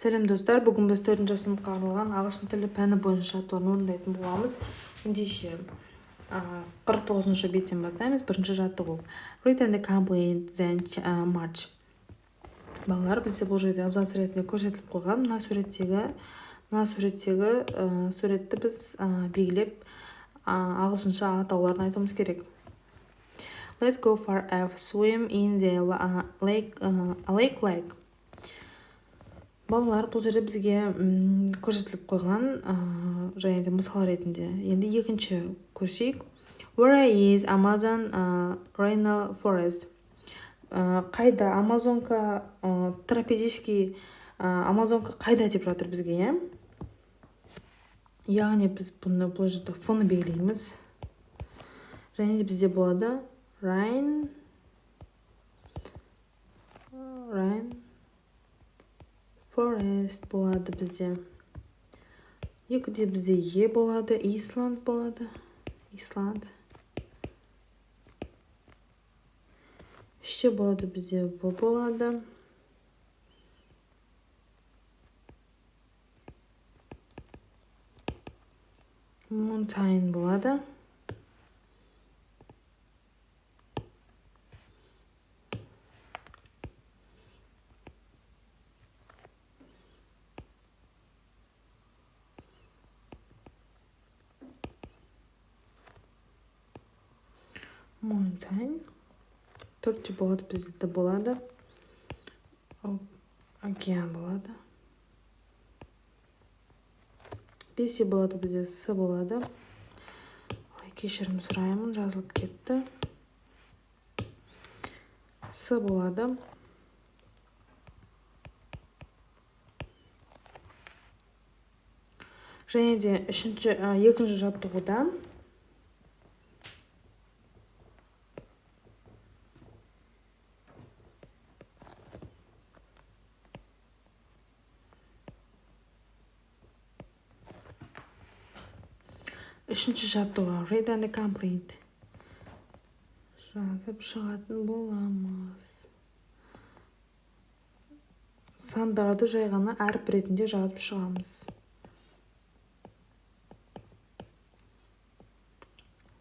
Сәлем достар, бүгін біз 4-ші сыныпқа арналған ағылшын тілі пәні бойынша жаттығуларын орындайтын боламыз. Ендеше 49-шы беттен бастаймыз. Бірінші жаттығу. Read and complete then march. Балалар, бізде бұл жерде абзац ретінде көрсетіліп қойған. Мына суреттегі суретті біз белгілеп ағылшынша атауларын айтуымыз керек. Let's go for a swim in the lake. Балалар, бұл жерде бізге көрсетіліп қойған және де мысал ретінде. Енді екінші көрсейік. Where is Amazon rainforest? Қайда? Амазонка тропический Амазонка қайда деп жатыр бізге, яғни біз бұл жерде фоны белгілейміз. Және де бізде болады rain forest болады бізде. Екіде бізде Е болады, Исланд болады. Үште болады бізде В болады. Mountain болады. Төртте болады бізде болады. Океан болады. Бесте болады бізде С болады. Кешірім сұраймын, жазылып кетті. С болады. Және де екінші жаттығуда read and complete жазып шығатын боламыз. Сандарды жай ғана әріп ретінде жазып шығамыз.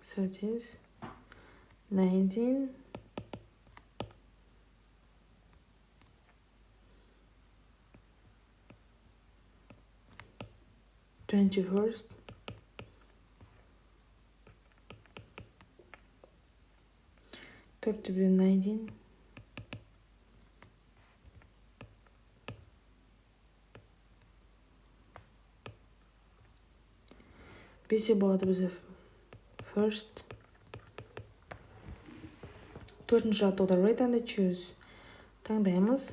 So it is 19 21st 19 Бесте болады бізде first. Төртінші жаттығуда read and choose таңдаймыз.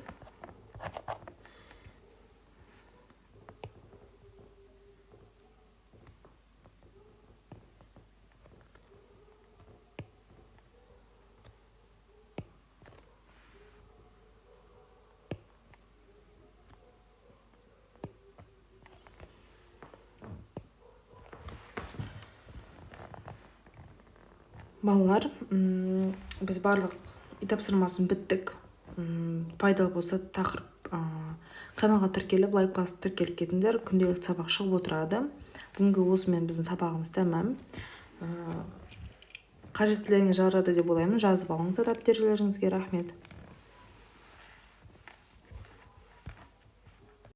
Балалар, біз барлық үй тапсырмасын біттік. Пайдалы болса тақырып каналға тіркеліп, лайк басып тіркеліп кетіңдер. Күнделікті сабақ шығып отырады. Бүгінгі осымен біздің сабағымыз тәмам. Қажеттілеріңіз жарады деп ойлаймын. Жазып алыңыздар дәптерлеріңізге. Рахмет.